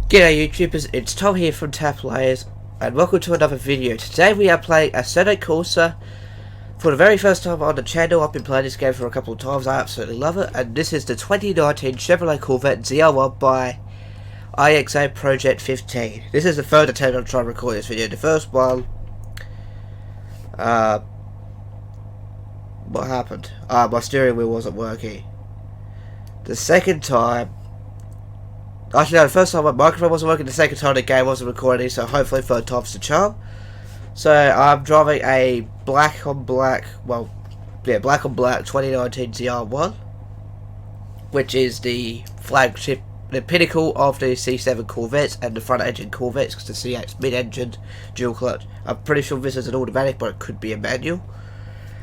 G'day YouTubers, it's Tom here from Tap Players, and welcome to another video. Today we are playing Assetto Corsa for the very first time on the channel. I've been playing this game for a couple of times, I absolutely love it, and this is the 2019 Chevrolet Corvette ZR1 by IXA Project 15. This is the third attempt I'm trying to record this video. The first one, what happened? My steering wheel wasn't working. The second time, actually no, the first time my microphone wasn't working, the second time the game wasn't recording, so hopefully third time's the charm. So I'm driving a black on black 2019 ZR1, which is the flagship, the pinnacle of the C7 Corvettes and the front engine Corvettes, because the C8's mid-engine dual clutch. I'm pretty sure this is an automatic, but it could be a manual.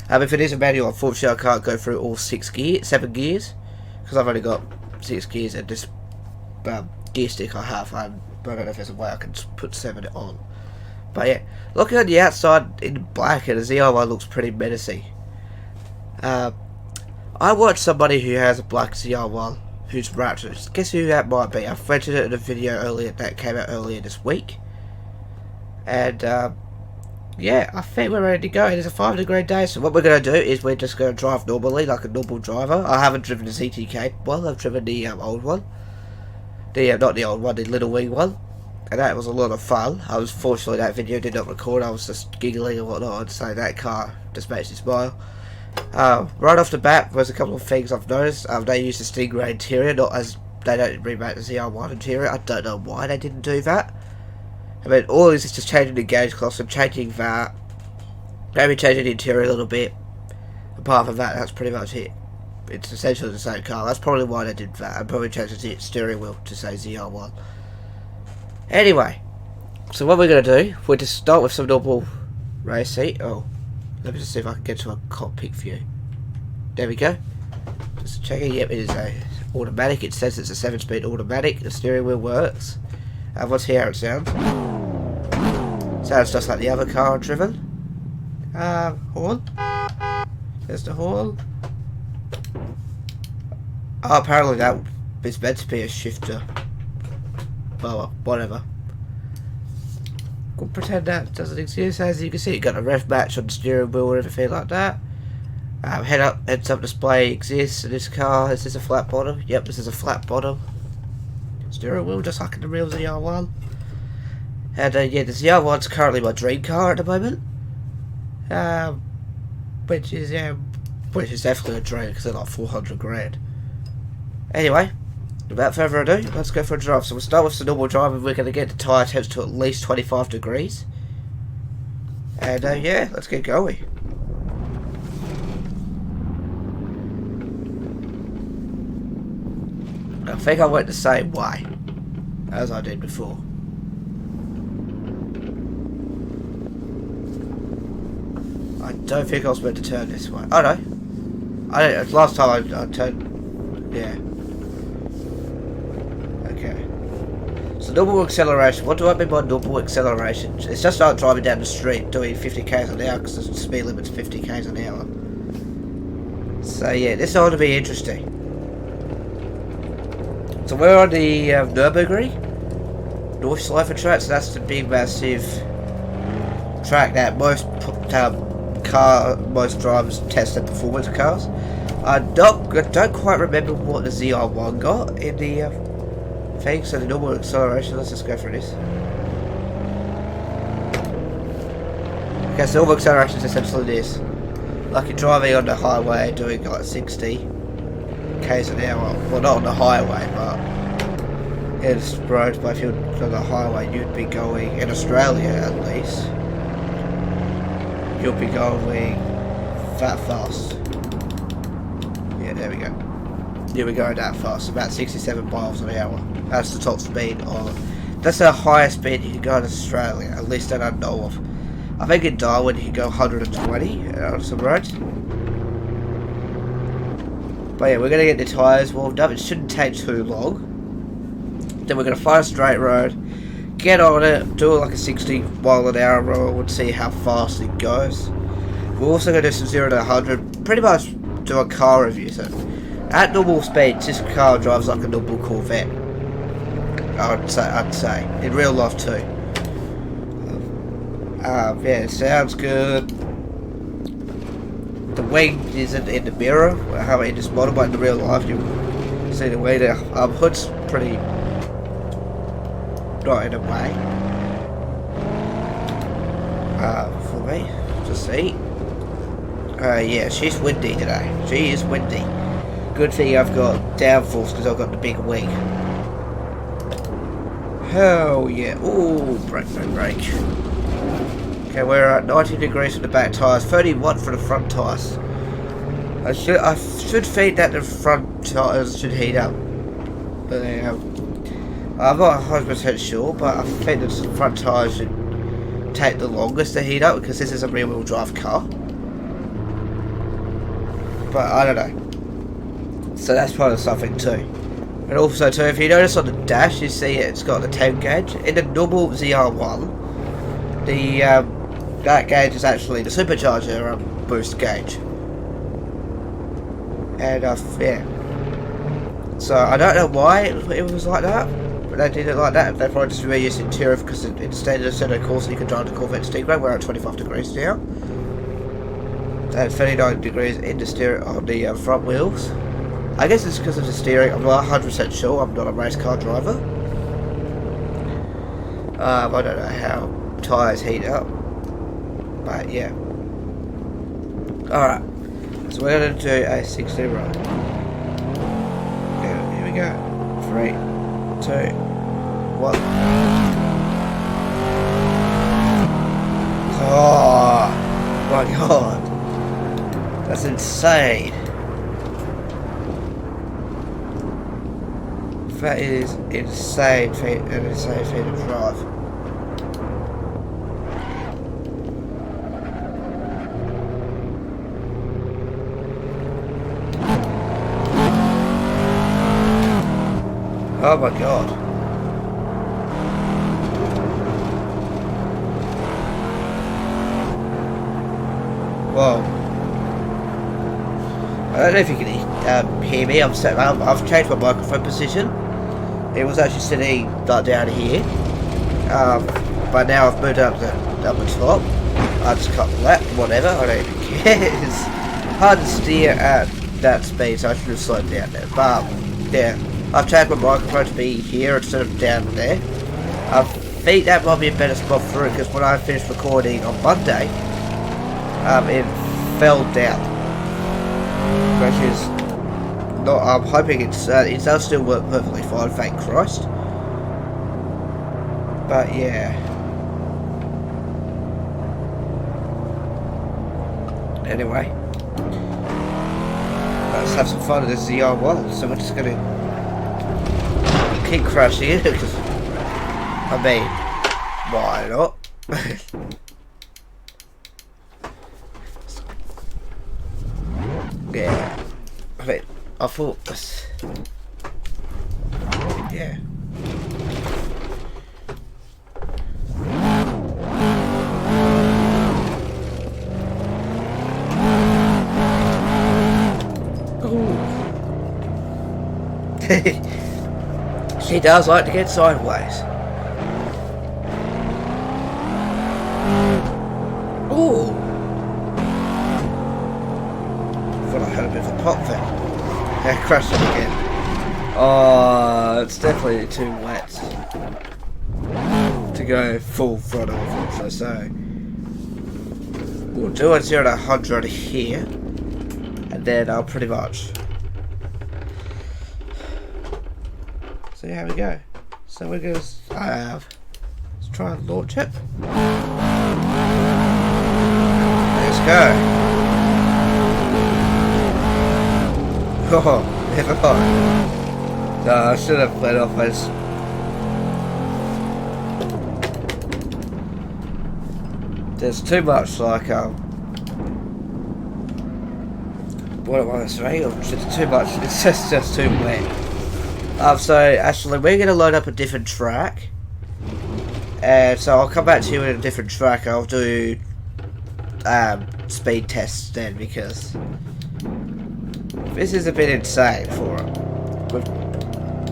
If it is a manual, unfortunately I can't go through all 7 gears, because I've only got 6 gears and this gear stick I have. I don't know if there's a way I can put 7 on. But yeah, looking at the outside in black, and the ZR1 looks pretty menacing. I watched somebody who has a black ZR1 who's wrapped it. Guess who that might be? I've mentioned it in a video earlier that came out earlier this week. And yeah, I think we're ready to go. It is a 5-degree day, so what we're going to do is we're just going to drive normally like a normal driver. I haven't driven the ZTK, well, I've driven the old one. Not the old one, the little wing one, and that was a lot of fun. Fortunately that video did not record, I was just giggling and whatnot, so that car just makes me smile. Right off the bat, there's a couple of things I've noticed. They used the Stingray interior, not as they don't remake the ZR1 interior. I don't know why they didn't do that. I mean, all this is just changing the gauge class and changing that, maybe changing the interior a little bit. Apart from that, that's pretty much it. It's essentially the same car. That's probably why they did that. And probably changed the steering wheel to say ZR1. Anyway, so what we're going to do, we'll just start with some normal race seat. Oh, let me just see if I can get to a cockpit view. There we go. Just checking. Yep, it is a automatic. It says it's a 7-speed automatic. The steering wheel works. Let's hear how it sounds. Sounds just like the other car I've driven. Horn. There's the horn. Oh, apparently that is meant to be a shifter. Well, whatever. We'll pretend that doesn't exist. As you can see, you got a rev match on the steering wheel or anything like that. Heads up display exists in this car. Is this a flat bottom? Yep, this is a flat bottom. Steering wheel, just like in the real ZR1. And yeah, the ZR1's currently my dream car at the moment. Which is definitely a dream because they're like 400 grand. Anyway, without further ado, let's go for a drive. So we'll start with the normal drive, and we're going to get the tyre temps to at least 25 degrees. And yeah, let's get going. I think I went the same way as I did before. I don't think I was meant to turn this way. Oh no. Last time I turned. Yeah. Okay. So normal acceleration. What do I mean by normal acceleration? It's just like driving down the street doing 50 k's an hour, because the speed limit's 50 k's an hour. So yeah, this ought to be interesting. So we're on the Nürburgring, North Schleifer track, so that's the big massive track that most drivers test their performance cars. I don't quite remember what the ZR1 got in the thing, so the normal acceleration, let's just go through this. Okay, so normal acceleration is essentially this. Like you're driving on the highway doing like 60 k's an hour. Well, not on the highway, but it's roads, but if you're on the highway, you'd be going, in Australia at least, you'll be going that fast. Yeah, there we go. You'll be going that fast, about 67 miles an hour. That's the top speed of, that's the highest speed you can go in Australia, at least that I know of. I think in Darwin you can go 120 on some roads. But yeah, we're going to get the tyres warmed up. It shouldn't take too long. Then we're going to find a straight road, get on it, do like a 60 mile an hour roll and see how fast it goes. We're also going to do some 0 to 100, pretty much do a car review. So at normal speed, this car drives like a normal Corvette. I'd say in real life too. Yeah, it sounds good. The wing isn't in the mirror, how in this model, but in the real life you see the wing. The hood's pretty not in a way. For me to see. Yeah, she's windy today. She is windy. Good thing I've got downforce because I've got the big wing. Hell yeah. Ooh, brake. Okay, we're at 90 degrees for the back tyres, 31 for the front tyres. I should think that the front tyres should heat up. But I'm not 100% sure, but I think the front tyres should take the longest to heat up because this is a rear wheel drive car. But I don't know. So that's probably something too. And also too, if you notice on the dash, you see it's got the temp gauge. In the normal ZR1, that gauge is actually the supercharger boost gauge. And yeah. So I don't know why it was like that, but they did it like that. They probably just reused interior because instead of Assetto Corsa you can drive the Corvette Stingray. We're at 25 degrees now. And 39 degrees in the steering on the front wheels. I guess it's because of the steering. I'm not 100% sure. I'm not a race car driver. I don't know how tyres heat up, but yeah. Alright, so we're going to do a 60 run. Okay, here we go. 3, 2, 1. Oh my god, that's insane. That is insane feat, an insane feat of drive. Oh my god. Whoa. I don't know if you can hear me. I've changed my microphone position. It was actually sitting down here, but now I've moved up the top. I just cut the lap, whatever. I don't even care. It's hard to steer at that speed, so I should have slowed down there. But yeah, I've changed my microphone to be here instead of down there. I think that might be a better spot for it because when I finished recording on Monday, it fell down, which is. I'm hoping it does still work perfectly fine, thank Christ. But yeah. Anyway. Let's have some fun with this ZR1. So we're just gonna keep crashing it because I mean, why not? Yeah. I mean, I thought this. Yeah. She does like to get sideways. Ooh. Thought I had a bit of a pop there. Yeah, crashed it again. Oh, it's definitely too wet to go full throttle, unfortunately. So we'll do a 0 to 100 here, and then I'll pretty much. So here we go. So we're gonna let's try and launch it. Let's go. Oh, never mind. No, I should have played off as. There's too much like what am I saying? It's too much. It's just too wet. So actually, we're gonna load up a different track, and so I'll come back to you in a different track. I'll do speed tests then because. This is a bit insane for it. We've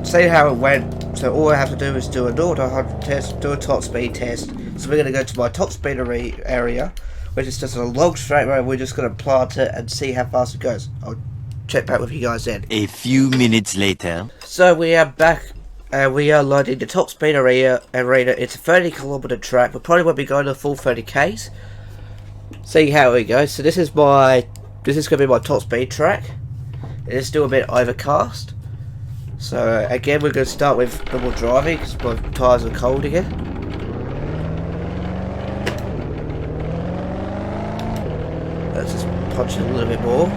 seen how it went So all I have to do is do a 0 to 100 test, do a top speed test. So we're going to go to my top speed area, which is just a long straight road. We're just going to plant it and see how fast it goes. I'll check back with you guys then. A few minutes later. So we are back. We are loading the top speed arena. It's a 30-kilometer track. We probably won't be going to the full 30 k's. See how it goes. So this is going to be my top speed track. It is still a bit overcast. So again, we're going to start with normal driving because my tyres are cold again. Let's just punch it a little bit more.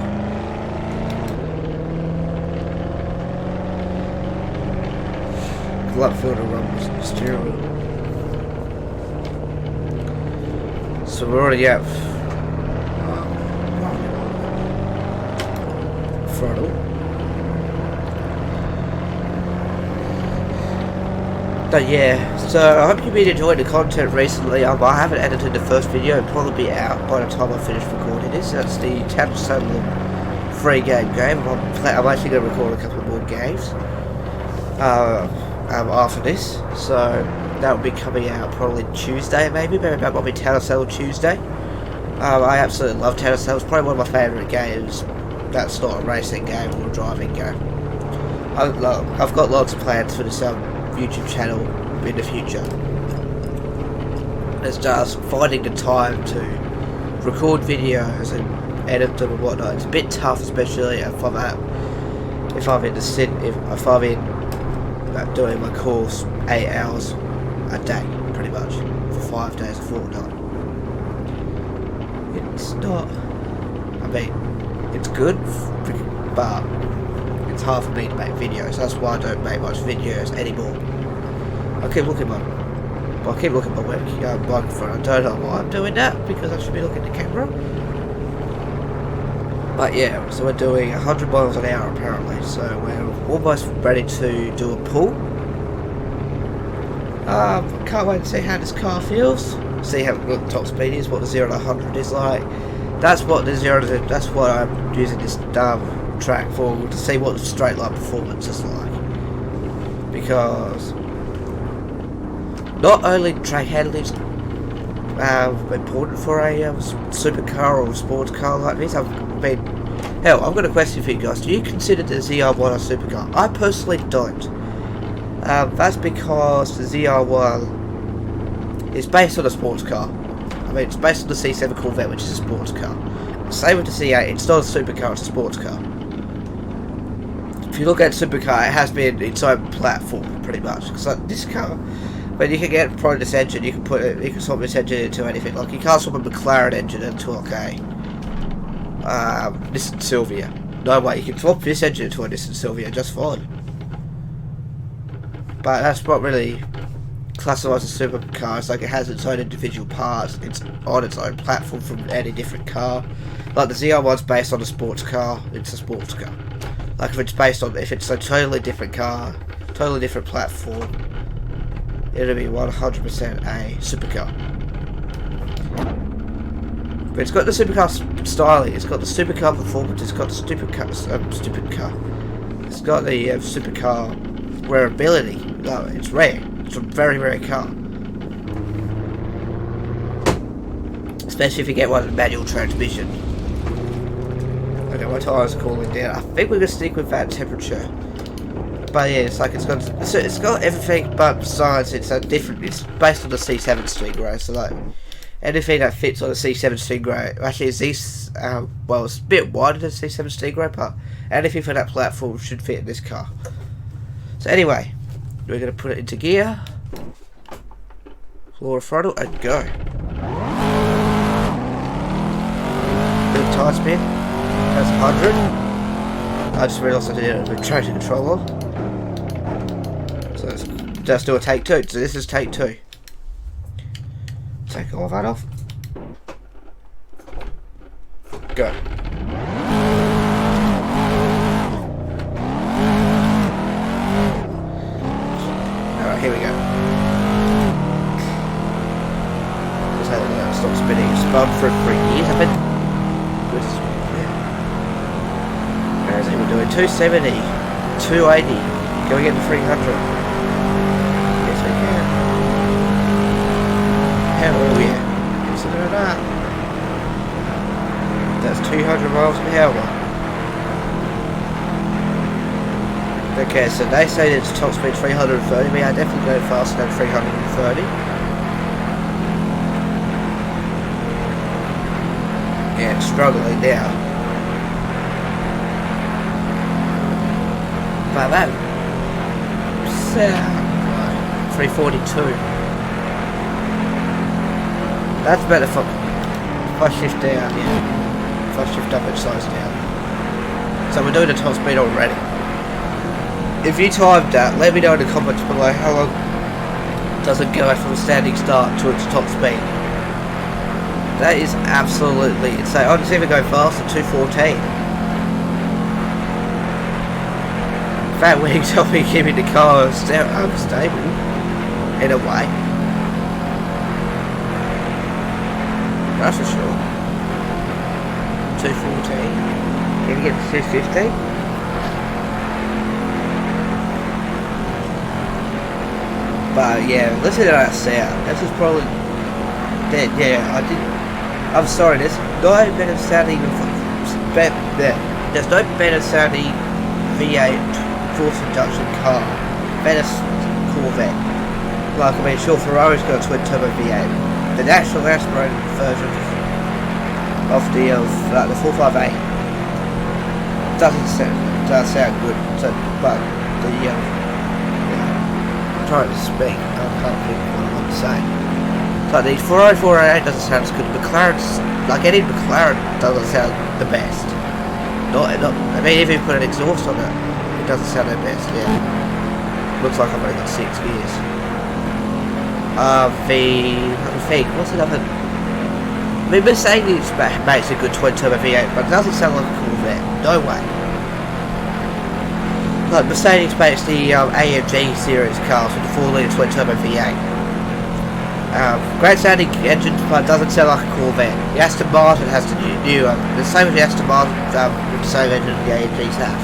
I feel to run the steering wheel. So we're already at throttle. But yeah, so I hope you've been enjoying the content recently. I haven't edited the first video, it'll probably be out by the time I finish recording this. That's the Assetto free game. I'm actually going to record a couple more games after this, so that will be coming out probably Tuesday, maybe that might be Assetto Tuesday. I absolutely love Assetto. It's probably one of my favourite games. That's not a racing game or a driving game. I've got lots of plans for this YouTube channel in the future. It's just finding the time to record videos and edit them and whatnot. It's a bit tough, especially if I'm doing my course 8 hours a day, pretty much, for 5 days a fortnight. It's not, it's good, but it's hard for me to make videos. That's why I don't make much videos anymore. I keep looking at my microphone. I don't know why I'm doing that, because I should be looking at the camera. But yeah, so we're doing 100 miles an hour apparently, so we're almost ready to do a pull. Can't wait to see how this car feels. See how the top speed is, what the 0 to 100 is like. That's what I'm using this track for, to see what the straight line performance is like. Because not only track handling is important for a supercar or a sports car like this. Hell, I've got a question for you guys. Do you consider the ZR1 a supercar? I personally don't. That's because the ZR1 is based on a sports car. It's based on the C7 Corvette, which is a sports car. Same with the C8, it's not a supercar, it's a sports car. If you look at a supercar, it has been its own platform, pretty much. Because like this car, but you can get probably this engine, you can swap this engine into anything. Like you can't swap a McLaren engine into like a Nissan Silvia. No way, you can swap this engine into a Nissan Silvia just fine. But that's not really classified as a supercar. It's like it has its own individual parts. It's on its own platform from any different car. Like the ZR1's based on a sports car. It's a sports car. Like if it's a totally different car, totally different platform, it'll be 100% a supercar. But it's got the supercar styling. It's got the supercar performance. It's got the It's got the supercar wearability. No, it's rare. It's a very rare car. Especially if you get one with manual transmission. Okay, my tyres are cooling down. I think we're going to stick with that temperature. But yeah, it's got everything but besides it's based on the C7 Stingray, so like anything that fits on the C7 Stingray, actually it's it's a bit wider than C7 Stingray, but anything for that platform should fit in this car. So anyway, we're going to put it into gear, floor throttle, and go. Bit of tire spin, that's 100. I just realised I did a traction control on. So let's do a take 2. So this is take 2. Take all that off. Go. Alright, here we go. Just had to stop spinning. It's spun for 3 years, I've been. We're doing 270, 280, going into 300. 300 miles an hour. Okay, so they say it's top speed 330, but I definitely go faster than 330. Yeah, it's struggling now. But that 342. That's better for if I shift down, yeah. If I shift up, it slows down. So we're doing the top speed already. If you timed that, let me know in the comments below how long does it go from a standing start to its top speed. That is absolutely insane. I'd even go faster, 214. In fact, when you tell me keeping the car unstable, in a way. That's for sure. 214. Can you get to 250? But yeah, listen to that sound. This is probably dead. Yeah, I'm sorry. There's no better sounding. There's no better sounding V8 forced induction car. Better Corvette. Like I mean, sure, Ferrari's got a twin turbo V8. The natural aspirated version of the 458 does sound good. So, but the I'm trying to speak. I can't think what I want to say. So the Ferrari 488 doesn't sound as good. McLaren's, like any McLaren, doesn't sound the best. I mean, if you put an exhaust on it, it doesn't sound the best. Yeah, looks like I've only got 6 gears. What's another? I mean, Mercedes makes a good twin turbo V8, but it doesn't sound like a Corvette. No way. Like Mercedes makes the AMG series cars with the 4-litre twin turbo V8. Great sounding engine, but doesn't sound like a Corvette. The Aston Martin has the new the same as the Aston Martin with the same engine the AMGs have.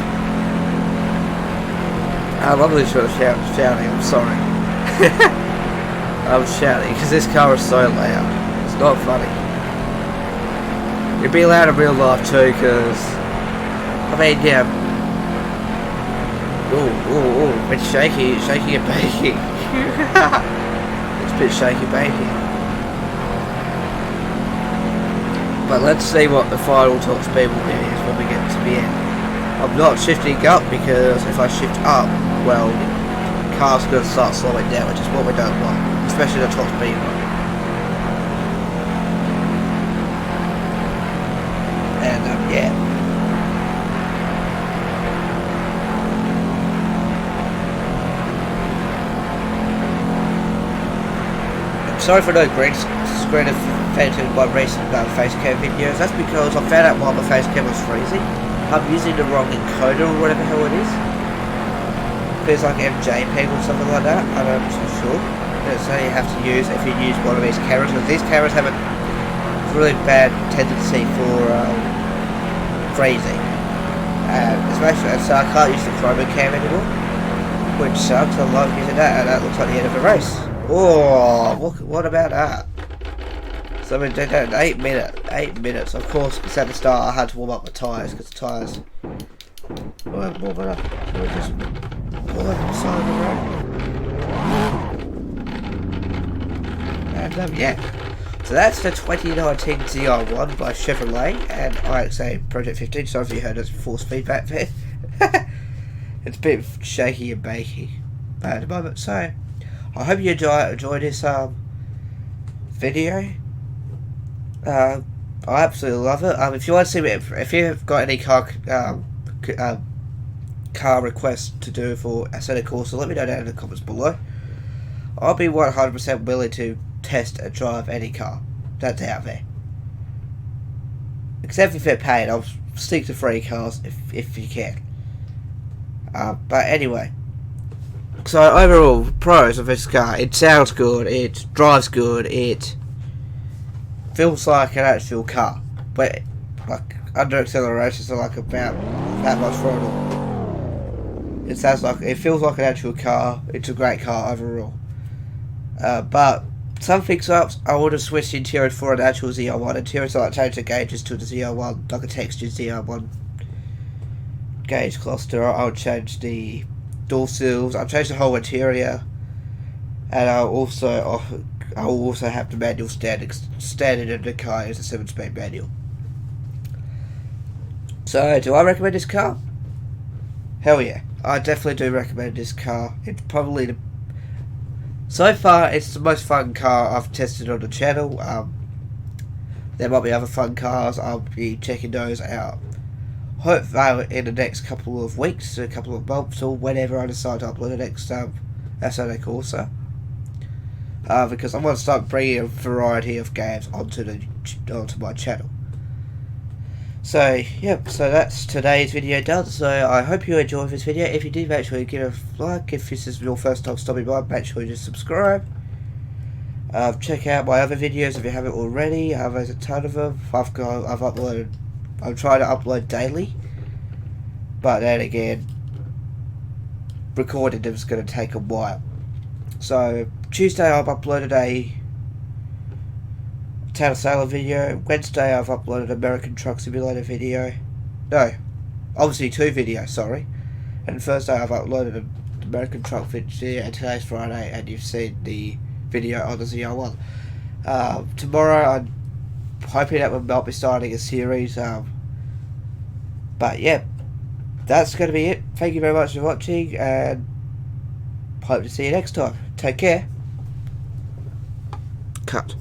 I'm really sort of shouting. I'm sorry. I'm shouting because this car is so loud. It's not funny. It'd be loud in real life too, because I mean, yeah. Ooh, it's shaky and baking. It's a bit shaky baking. But let's see what the final top speed will be when we get to the end. I'm not shifting up because if I shift up, well, the car's going to start slowing down, which is what we don't want, especially the top speed one. And yeah. Sorry for no green screen effect in my recent facecam videos. That's because I found out while my facecam was freezing, I'm using the wrong encoder or whatever the hell it is. Feels like MJPEG or something like that. I'm not too sure. That's how you have to use if you use one of these cameras. Because these cameras have a really bad tendency for freezing. Especially, so I can't use the chroma cam anymore, which sucks. I love using that, and that looks like the end of the race. Oh, what about that? So I mean, 8 minutes. Of course, because at the start I had to warm up the tyres because the tyres weren't warming up. So we just pull over the side of the road. And yeah. So that's the 2019 ZR1 by Chevrolet and IXA Project 15. Sorry if you heard us force feedback there. It's a bit shaky and baky at the moment. So I hope you enjoy this video. I absolutely love it. If you want to see me, if you've got any car requests to do for Assetto Corsa, let me know down in the comments below. I'll be 100% willing to test and drive any car that's out there. Except if they're paid, I'll stick to free cars if you can. But anyway. So overall, pros of this car: it sounds good, it drives good, it feels like an actual car, but like under acceleration, so like about that much throttle. It feels like an actual car. It's a great car overall. But some fix-ups, I would have switched the interior for an actual ZR1 interior, so I changed the gauges to the ZR1, like a textured ZR1 gauge cluster. I'll change the door sills, I'll change the whole interior, and I'll also have the manual standard in the car as a 7-speed manual. So, do I recommend this car? Hell yeah, I definitely do recommend this car. It's probably so far, it's the most fun car I've tested on the channel. There might be other fun cars, I'll be checking those out. Hopefully in the next couple of weeks, a couple of months, or whenever I decide to upload the next Assetto Corsa. Because I want to start bringing a variety of games onto my channel. So, yep, so that's today's video done. So, I hope you enjoyed this video. If you did, make sure you give it a like. If this is your first time stopping by, make sure you just subscribe. Check out my other videos if you haven't already. There's a ton of them. I'm trying to upload daily. But then again, recording them is going to take a while. So, Tuesday I've uploaded a Town of Salem video. Wednesday I've uploaded American Truck Simulator video. No, obviously 2 videos, sorry. And Thursday I've uploaded an American Truck video, and today's Friday, and you've seen the video on the ZR1. Tomorrow I'm hoping that we might be starting a series. But yeah, that's going to be it. Thank you very much for watching, and hope to see you next time. Take care. Cut.